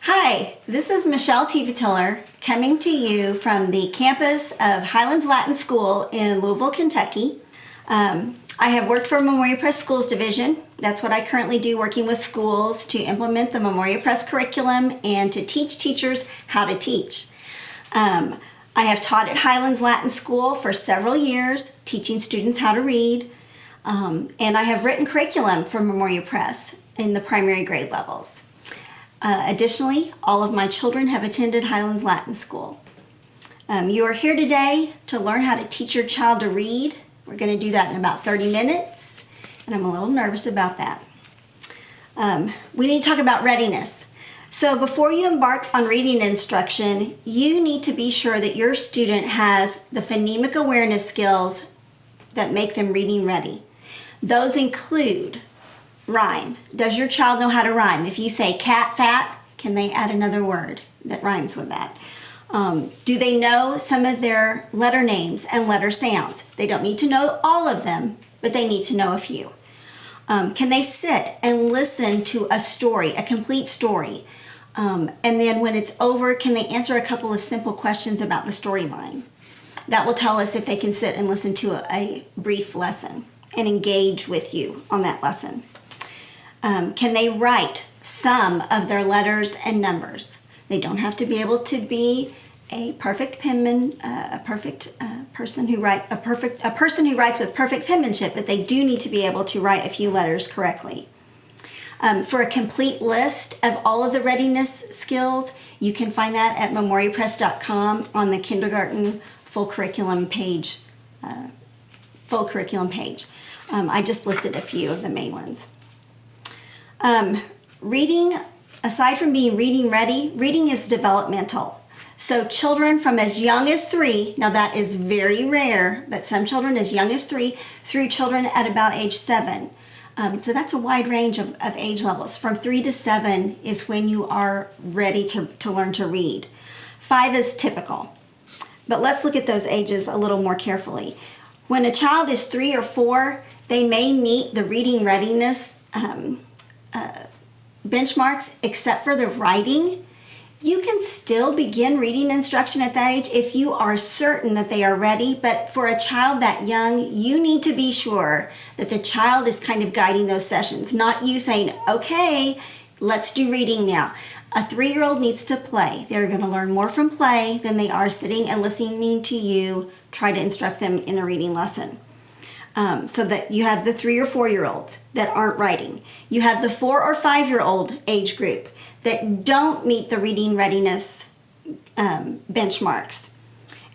Hi, this is Michelle Tefertiller coming to you from the campus of Highlands Latin School in Louisville, Kentucky. I have worked for Memoria Press Schools Division. That's what I currently do, working with schools to implement the Memoria Press curriculum and to teach teachers how to teach. I have taught at Highlands Latin School for several years, teaching students how to read, and I have written curriculum for Memoria Press in the primary grade levels. Additionally, all of my children have attended Highlands Latin School. You are here today to learn how to teach your child to read. We're going to do that in about 30 minutes, and I'm a little nervous about that. We need to talk about readiness. So before you embark on reading instruction, you need to be sure that your student has the phonemic awareness skills that make them reading ready. Those include rhyme. Does your child know how to rhyme? If you say cat, fat, can they add another word that rhymes with that? Do they know some of their letter names and letter sounds? They don't need to know all of them, but they need to know a few. Can they sit and listen to a story, a complete story? And then when it's over, can they answer a couple of simple questions about the storyline? That will tell us if they can sit and listen to a brief lesson and engage with you on that lesson. Can they write some of their letters and numbers? They don't have to be able to be a perfect penman, a person who writes with perfect penmanship, but they do need to be able to write a few letters correctly. For a complete list of all of the readiness skills, you can find that at memoriapress.com on the kindergarten full curriculum page. I just listed a few of the main ones. Reading, aside from being reading ready, reading is developmental. So children from as young as 3, now that is very rare, but some children as young as 3 through children at about age 7. So that's a wide range of age levels. From 3 to 7 is when you are ready to learn to read. 5 is typical. But let's look at those ages a little more carefully. When a child is 3 or 4, they may meet the reading readiness benchmarks, except for the writing. You can still begin reading instruction at that age if you are certain that they are ready, but for a child that young, you need to be sure that the child is kind of guiding those sessions, not you saying, okay, let's do reading now. A 3-year-old needs to play. They're going to learn more from play than they are sitting and listening to you try to instruct them in a reading lesson. So that you have the 3 or 4-year-olds that aren't writing. You have the 4 or 5-year-old age group that don't meet the reading readiness benchmarks.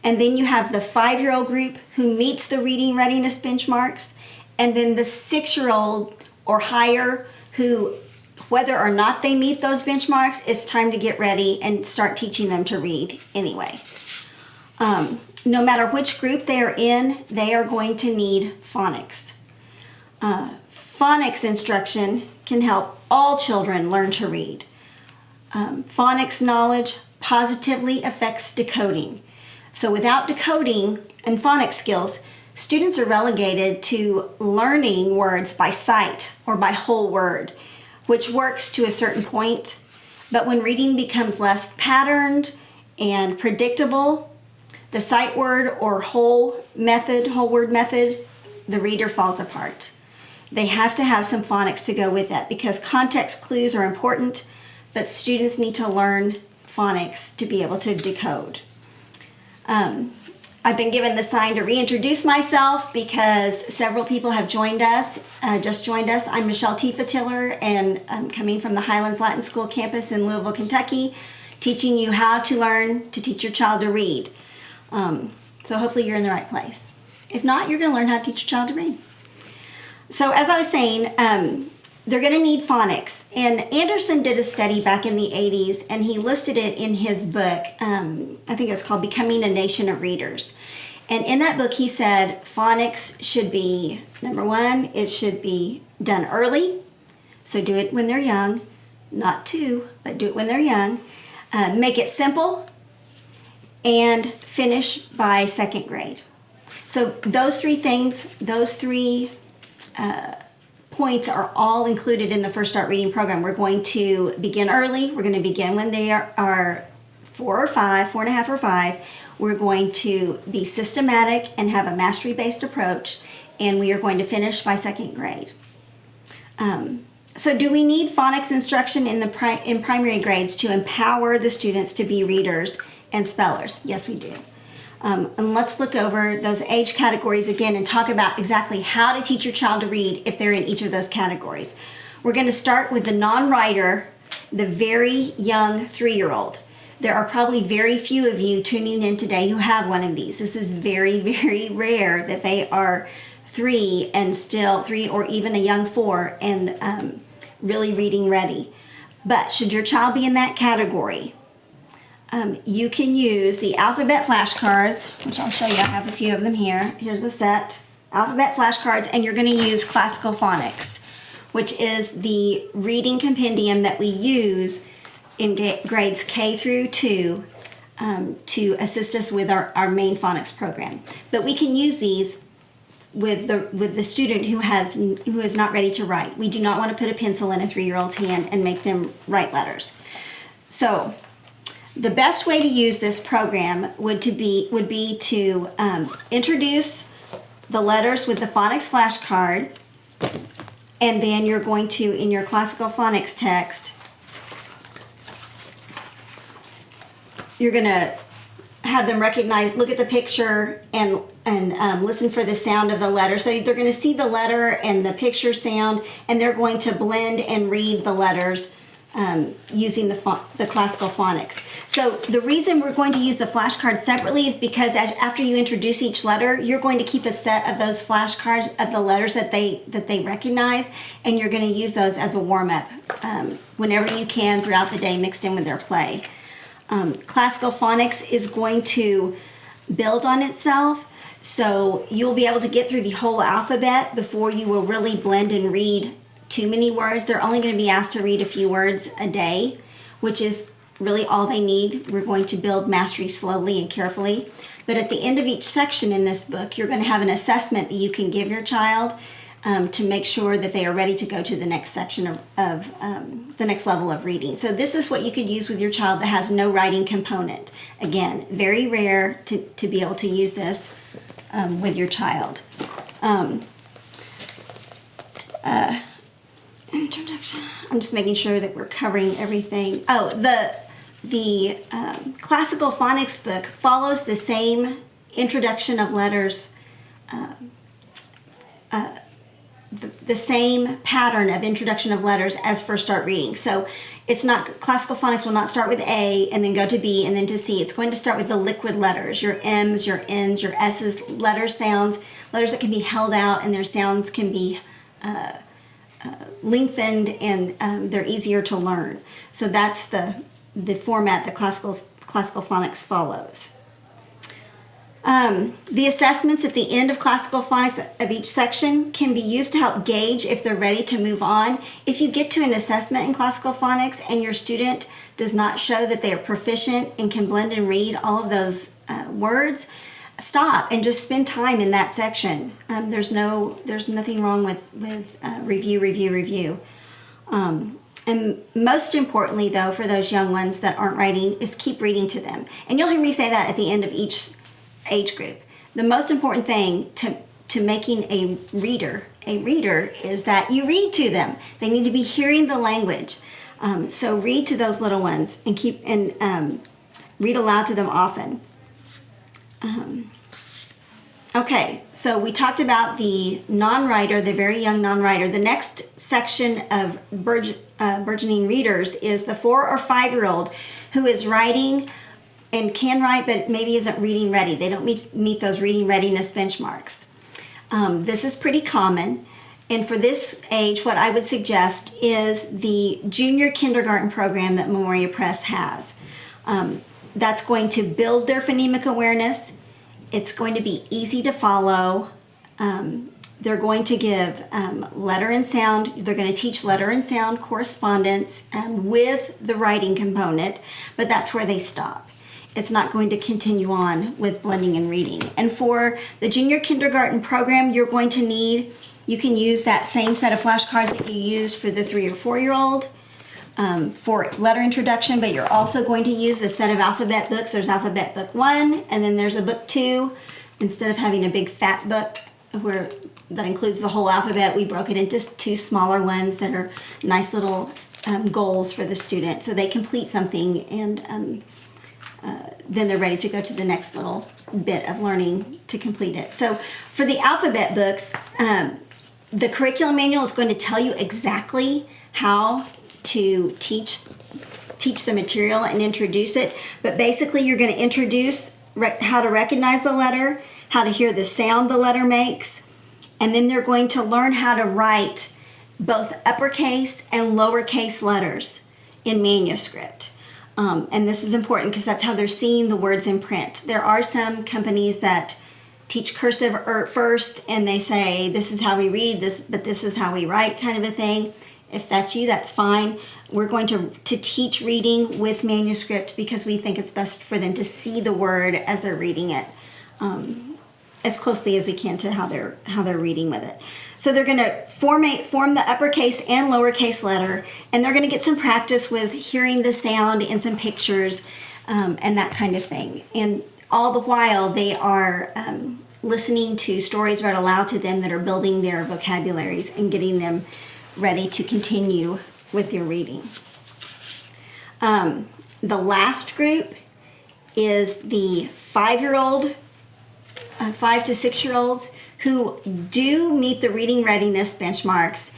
And then you have the 5-year-old group who meets the reading readiness benchmarks. And then the 6-year-old or higher who, whether or not they meet those benchmarks, it's time to get ready and start teaching them to read anyway. No matter which group they are in, they are going to need phonics. Phonics instruction can help all children learn to read. Phonics knowledge positively affects decoding. So without decoding and phonics skills, students are relegated to learning words by sight or by whole word, which works to a certain point. But when reading becomes less patterned and predictable, the sight word or whole word method, the reader falls apart. They have to have some phonics to go with that because context clues are important, but students need to learn phonics to be able to decode. I've been given the sign to reintroduce myself because several people have joined us, just joined us. I'm Michelle Tefertiller, and I'm coming from the Highlands Latin School campus in Louisville, Kentucky, teaching you how to learn to teach your child to read. So hopefully you're in the right place. If not, you're going to learn how to teach your child to read. So as I was saying, they're going to need phonics. And Anderson did a study back in the 80s, and he listed it in his book. I think it was called Becoming a Nation of Readers. And in that book, he said phonics should be, number 1, it should be done early. So do it when they're young. Not 2, but do it when they're young. Make it simple. And finish by 2nd grade. So those 3 things, those 3 points are all included in the First Start Reading program. We're going to begin early. We're going to begin when they are 4 or 5, 4.5 or 5. We're going to be systematic and have a mastery-based approach, and we are going to finish by 2nd grade. So do we need phonics instruction in primary grades to empower the students to be readers and spellers? Yes, we do. And let's look over those age categories again and talk about exactly how to teach your child to read if they're in each of those categories. We're going to start with the non-writer, the very young 3-year-old. There are probably very few of you tuning in today who have one of these. This is very, very rare that they are 3 and still 3 or even a young 4 and really reading ready. But should your child be in that category, you can use the alphabet flashcards, which I'll show you. I have a few of them here. Here's a set, alphabet flashcards, and you're going to use classical phonics, which is the reading compendium that we use in grades K through 2 to assist us with our main phonics program. But we can use these with the student who is not ready to write. We do not want to put a pencil in a 3-year-old's hand and make them write letters. So the best way to use this program would be to introduce the letters with the phonics flashcard, and then you're going to, in your classical phonics text, you're going to have them recognize, look at the picture, and listen for the sound of the letter. So they're going to see the letter and the picture sound, and they're going to blend and read the letters using the classical phonics. So the reason we're going to use the flashcards separately is because after you introduce each letter, you're going to keep a set of those flashcards of the letters that they recognize, and you're going to use those as a warm-up whenever you can throughout the day, mixed in with their play. Classical phonics is going to build on itself, so you'll be able to get through the whole alphabet before you will really blend and read too many words. They're only going to be asked to read a few words a day, which is really all they need. We're going to build mastery slowly and carefully. But at the end of each section in this book, you're going to have an assessment that you can give your child to make sure that they are ready to go to the next section of the next level of reading. So this is what you could use with your child that has no writing component. Again, very rare to be able to use this with your child. Introduction. I'm just making sure that we're covering everything. Oh, the classical phonics book follows the same introduction of letters, the same pattern of introduction of letters as First Start Reading. So it's not, classical phonics will not start with A and then go to B and then to C. It's going to start with the liquid letters, your M's, your N's, your S's, letter sounds, letters that can be held out and their sounds can be lengthened, and they're easier to learn. So that's the format that classical phonics follows. The assessments at the end of classical phonics of each section can be used to help gauge if they're ready to move on. If you get to an assessment in classical phonics and your student does not show that they are proficient and can blend and read all of those words, stop and just spend time in that section. There's nothing wrong with review. And most importantly, though, for those young ones that aren't writing, is keep reading to them. And you'll hear me say that at the end of each age group. The most important thing to making a reader is that you read to them. They need to be hearing the language. So read to those little ones and read aloud to them often. Okay, so we talked about the non-writer, the very young non-writer. The next section of burgeoning readers is the 4 or 5-year-old who is writing and can write, but maybe isn't reading ready. They don't meet those reading readiness benchmarks. This is pretty common. And for this age, what I would suggest is the junior kindergarten program that Memoria Press has. That's going to build their phonemic awareness. It's going to be easy to follow. They're going to give letter and sound. They're going to teach letter and sound correspondence with the writing component, but that's where they stop. It's not going to continue on with blending and reading. And for the junior kindergarten program, you're going to need You can use that same set of flashcards that you used for the 3 or 4-year-old for letter introduction, but you're also going to use a set of alphabet books. There's alphabet book 1, and then there's a book 2. Instead of having a big fat book that includes the whole alphabet, we broke it into 2 smaller ones that are nice little goals for the student. So they complete something, and then they're ready to go to the next little bit of learning to complete it. So for the alphabet books, the curriculum manual is going to tell you exactly how to teach the material and introduce it. But basically, you're going to introduce how to recognize the letter, how to hear the sound the letter makes, and then they're going to learn how to write both uppercase and lowercase letters in manuscript. And this is important because that's how they're seeing the words in print. There are some companies that teach cursive first, and they say, this is how we read this, but this is how we write, kind of a thing. If that's you, that's fine. We're going to teach reading with manuscript because we think it's best for them to see the word as they're reading it, as closely as we can to how they're reading with it. So they're going to form the uppercase and lowercase letter, and they're going to get some practice with hearing the sound and some pictures and that kind of thing. And all the while, they are listening to stories read aloud to them that are building their vocabularies and getting them ready to continue with your reading. The last group is the 5-year-old, 5 to 6-year-olds who do meet the reading readiness benchmarks.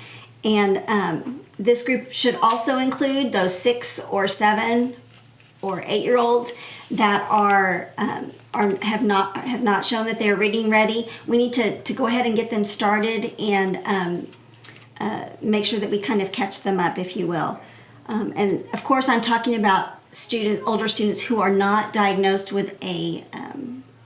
And this group should also include those 6 or 7 or 8-year-olds that have not shown that they're reading ready. We need to go ahead and get them started and make sure that we kind of catch them up, if you will. And of course, I'm talking about older students who are not diagnosed with a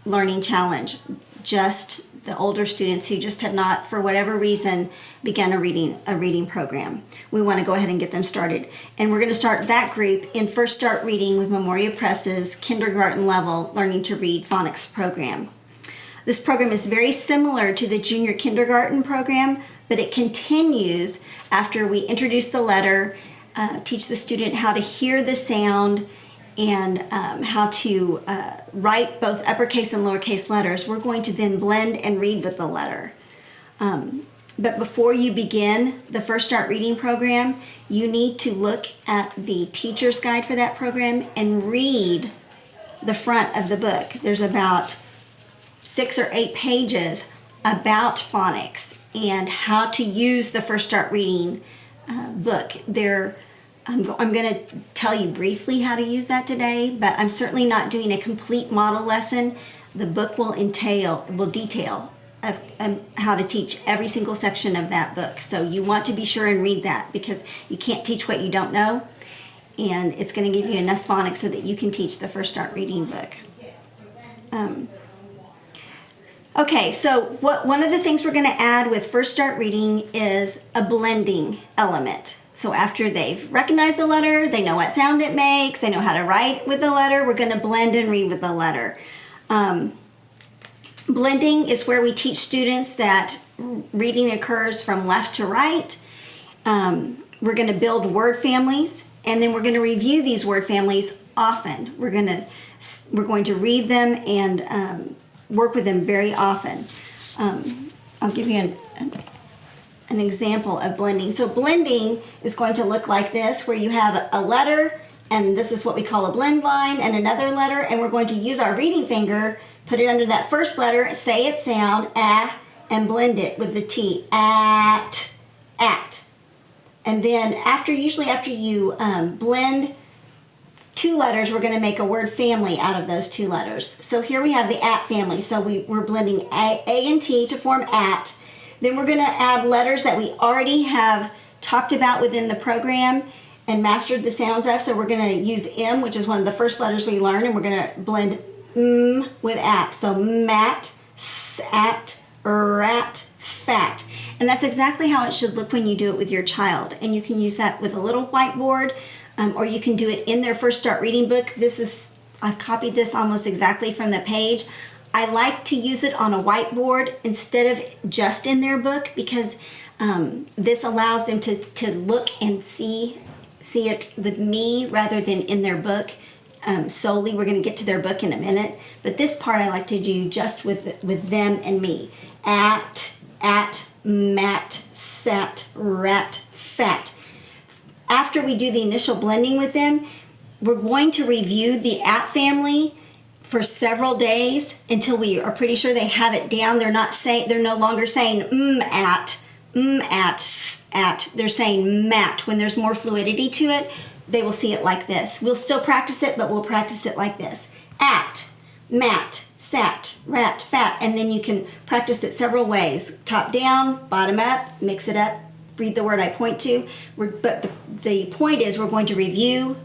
learning challenge, just the older students who just have not, for whatever reason, begun a reading program. We want to go ahead and get them started. And we're going to start that group in First Start Reading with Memoria Press's kindergarten level Learning to Read phonics program. This program is very similar to the junior kindergarten program, but it continues after we introduce the letter, teach the student how to hear the sound, and how to write both uppercase and lowercase letters. We're going to then blend and read with the letter. But before you begin the First Start Reading program, you need to look at the teacher's guide for that program and read the front of the book. There's about 6 or 8 pages about phonics and how to use the First Start Reading book. I'm going to tell you briefly how to use that today, but I'm certainly not doing a complete model lesson. The book will detail how to teach every single section of that book. So you want to be sure and read that because you can't teach what you don't know, and it's going to give you enough phonics so that you can teach the First Start Reading book. Okay, so one of the things we're going to add with First Start Reading is a blending element. So after they've recognized the letter, they know what sound it makes, they know how to write with the letter, we're going to blend and read with the letter. Blending is where we teach students that reading occurs from left to right. We're going to build word families, and then we're going to review these word families often. We're going to read them and work with them very often. I'll give you an example of blending. So blending is going to look like this, where you have a letter, and this is what we call a blend line, and another letter, and we're going to use our reading finger, put it under that first letter, say its sound, and blend it with the T, at. And then usually after you blend 2 letters, we're going to make a word family out of those 2 letters. So here we have the at family. So we're blending A and T to form at. Then we're going to add letters that we already have talked about within the program and mastered the sounds of. So we're going to use M, which is one of the first letters we learn, and we're going to blend M with at. So mat, sat, rat, fat. And that's exactly how it should look when you do it with your child. And you can use that with a little whiteboard, or you can do it in their First Start Reading book. I've copied this almost exactly from the page. I like to use it on a whiteboard instead of just in their book, because this allows them to look and see it with me rather than in their book solely. We're going to get to their book in a minute, but this part I like to do just with them and me. At, mat, sat, rat, fat. After we do the initial blending with them, we're going to review the at family for several days until we are pretty sure they have it down. They're no longer saying at. They're saying mat. When there's more fluidity to it, they will see it like this. We'll still practice it, but we'll practice it like this. At, mat, sat, rat, fat. And then you can practice it several ways. Top down, bottom up, mix it up, read the word I point to. But the point is we're going to review.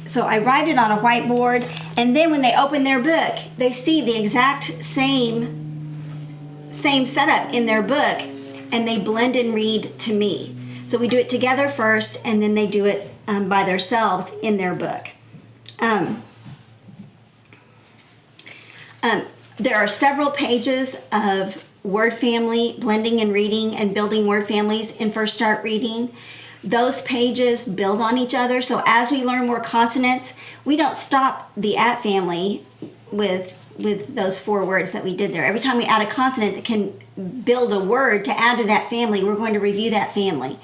So I write it on a whiteboard, and then when they open their book, they see the exact same setup in their book, and they blend and read to me. So we do it together first, and then they do it by themselves in their book. There are several pages of word family, blending and reading, and building word families in First Start Reading. Those pages build on each other, so as we learn more consonants, we don't stop the at family with those 4 words that we did there. Every time we add a consonant that can build a word to add to that family, we're going to review that family.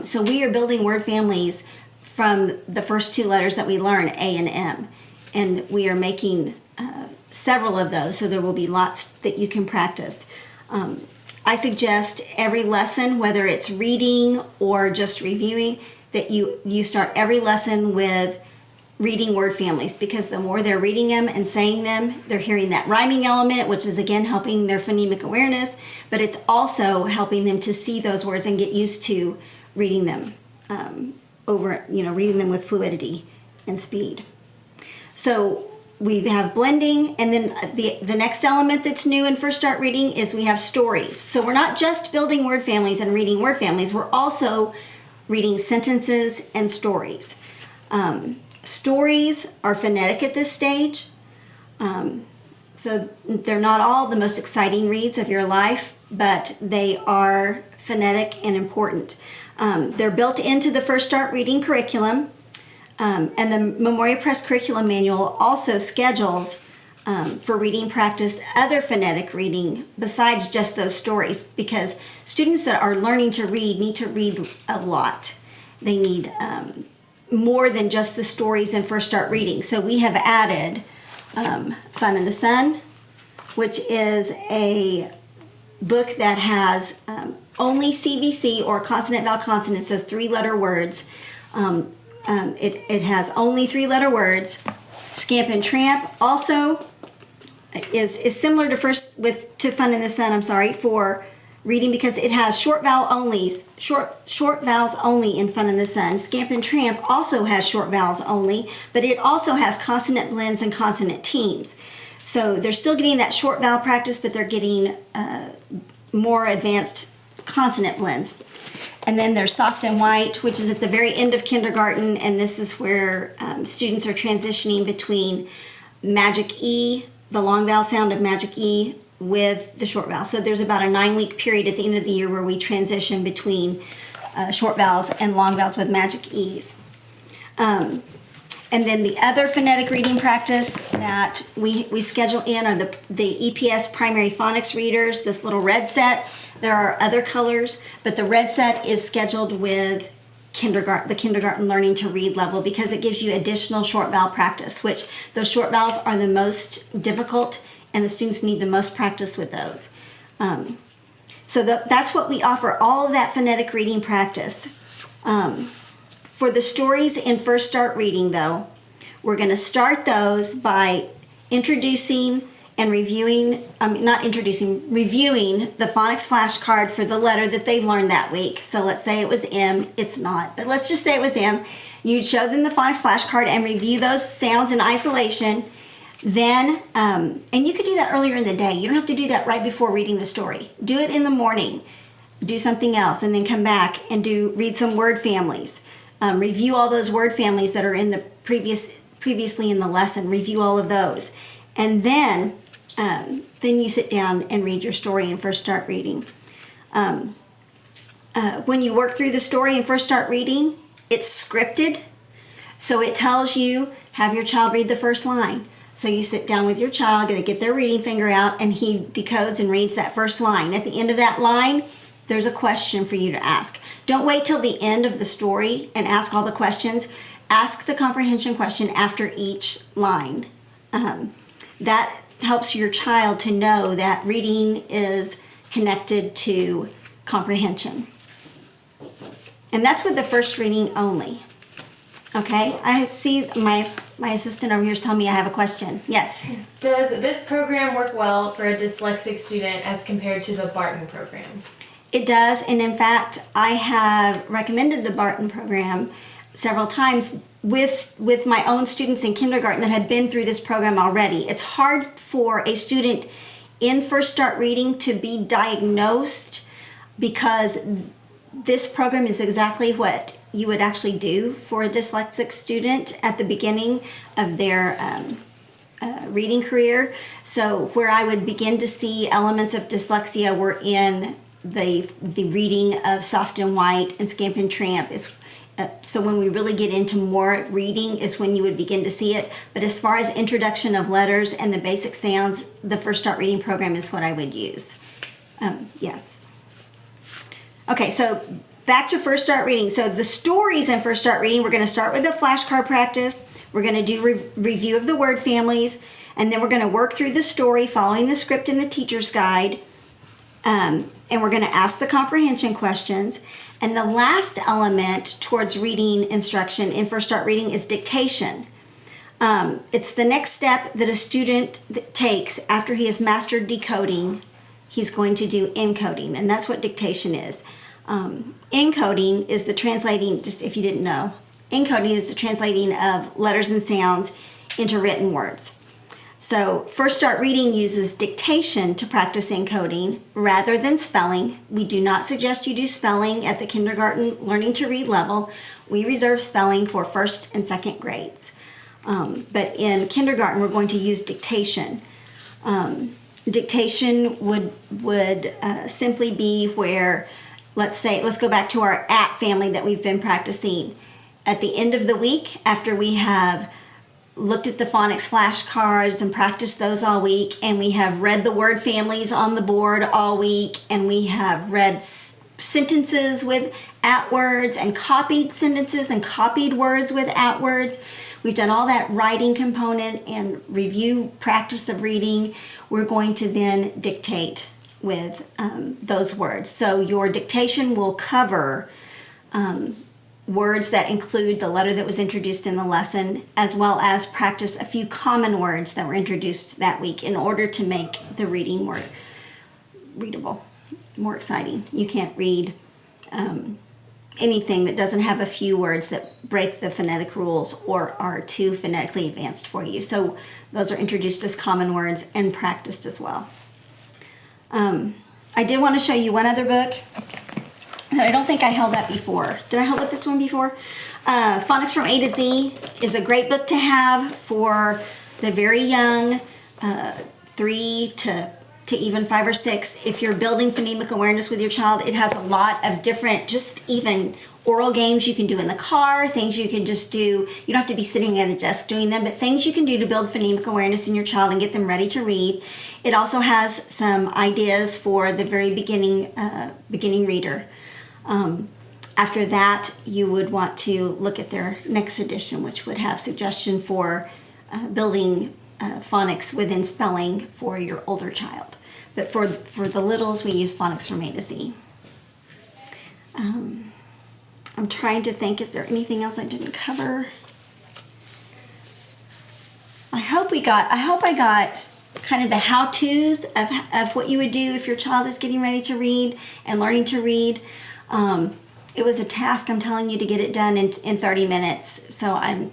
So we are building word families from the first 2 letters that we learn, A and M, and we are making several of those, so there will be lots that you can practice. I suggest every lesson, whether it's reading or just reviewing, that you start every lesson with reading word families, because the more they're reading them and saying them, they're hearing that rhyming element, which is again helping their phonemic awareness, but it's also helping them to see those words and get used to reading them reading them with fluidity and speed. So we have blending, and then the next element that's new in First Start Reading is we have stories. So we're not just building word families and reading word families, we're also reading sentences and stories. Stories are phonetic at this stage, so they're not all the most exciting reads of your life, but they are phonetic and important. They're built into the First Start Reading curriculum. And the Memoria Press Curriculum Manual also schedules for reading practice other phonetic reading besides just those stories, because students that are learning to read need to read a lot. They need more than just the stories in First Start Reading. So we have added Fun in the Sun, which is a book that has only CVC or consonant vowel consonant, so 3-letter words. It has only 3-letter words. Scamp and Tramp also is similar to Fun in the Sun, for reading, because it has short vowels only in Fun in the Sun. Scamp and Tramp also has short vowels only, but it also has consonant blends and consonant teams. So they're still getting that short vowel practice, but they're getting more advanced consonant blends. And then there's Soft and White, which is at the very end of kindergarten, and this is where students are transitioning between magic E, the long vowel sound of magic E, with the short vowel. So there's about a 9-week period at the end of the year where we transition between short vowels and long vowels with magic E's. And then the other phonetic reading practice that we schedule in are the EPS primary phonics readers, this little red set. There are other colors, but the red set is scheduled with the kindergarten learning to read level, because it gives you additional short vowel practice, which those short vowels are the most difficult, and the students need the most practice with those. So that's what we offer, all of that phonetic reading practice. For the stories in First Start Reading, though, we're going to start those by reviewing the phonics flashcard for the letter that they've learned that week. So let's say it was M. It's not, but let's just say it was M. You'd show them the phonics flashcard and review those sounds in isolation. Then, and you could do that earlier in the day. You don't have to do that right before reading the story. Do it in the morning. Do something else, and then come back and read some word families. Review all those word families that are in the previous previously in the lesson, review all of those. And then you sit down and read your story and first start reading. When you work through the story and first start reading, it's scripted. So it tells you, have your child read the first line. So you sit down with your child, get their reading finger out, and he decodes and reads that first line. At the end of that line, there's a question for you to ask. Don't wait till the end of the story and ask all the questions. Ask the comprehension question after each line. That helps your child to know that reading is connected to comprehension. And that's with the first reading only. Okay, I see my assistant over here is telling me I have a question. Yes? Does this program work well for a dyslexic student as compared to the Barton program? It does, and in fact, I have recommended the Barton program several times with my own students in kindergarten that have been through this program already. It's hard for a student in First Start Reading to be diagnosed because this program is exactly what you would actually do for a dyslexic student at the beginning of their reading career. So where I would begin to see elements of dyslexia were in the reading of Soft and White and Scamp and Tramp. So when we really get into more reading is when you would begin to see it. But as far as introduction of letters and the basic sounds, the First Start Reading program is what I would use. Yes. Okay, so back to First Start Reading. So the stories in First Start Reading, we're going to start with a flashcard practice. We're going to do review of the word families, and then we're going to work through the story following the script in the teacher's guide. And we're going to ask the comprehension questions. And the last element towards reading instruction in First Start Reading is dictation. It's the next step that a student takes after he has mastered decoding. He's going to do encoding, and that's what dictation is. Encoding is the translating, just if you didn't know, encoding is the translating of letters and sounds into written words. So First Start Reading uses dictation to practice encoding rather than spelling. We do not suggest you do spelling at the kindergarten learning to read level. We reserve spelling for first and second grades. But in kindergarten, we're going to use dictation. Dictation would simply be where, let's go back to our at family that we've been practicing. At the end of the week, after we have looked at the phonics flashcards and practiced those all week, and we have read the word families on the board all week, and we have read sentences with at words and copied sentences and copied words with at words. We've done all that writing component and review practice of reading. We're going to then dictate with those words. So your dictation will cover words that include the letter that was introduced in the lesson, as well as practice a few common words that were introduced that week in order to make the reading more readable, more exciting. You can't read anything that doesn't have a few words that break the phonetic rules or are too phonetically advanced for you. So those are introduced as common words and practiced as well. I did want to show you one other book. I don't think I held that before. Did I hold up this one before? Phonics from A to Z is a great book to have for the very young, 3 to even 5 or 6. If you're building phonemic awareness with your child, it has a lot of different, just even oral games you can do in the car, things you can just do. You don't have to be sitting at a desk doing them, but things you can do to build phonemic awareness in your child and get them ready to read. It also has some ideas for the very beginning reader. After that, you would want to look at their next edition, which would have suggestion for building phonics within spelling for your older child. But for the littles, we use Phonics from A to Z. I'm trying to think, is there anything else I didn't cover? I hope I got kind of the how-tos of what you would do if your child is getting ready to read and learning to read. It was a task, I'm telling you, to get it done in 30 minutes. So I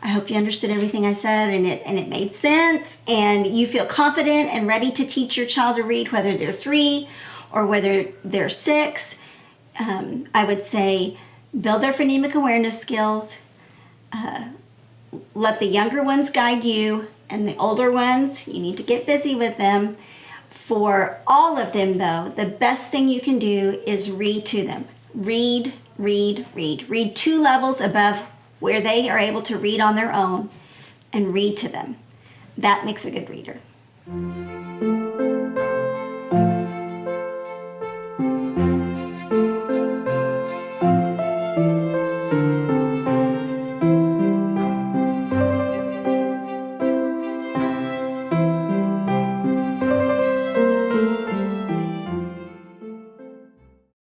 hope you understood everything I said and it made sense, and you feel confident and ready to teach your child to read, whether they're 3 or whether they're 6. I would say build their phonemic awareness skills, let the younger ones guide you, and the older ones, you need to get busy with them. For all of them, though, the best thing you can do is read to them. Read, read, read. Read 2 levels above where they are able to read on their own, and read to them. That makes a good reader.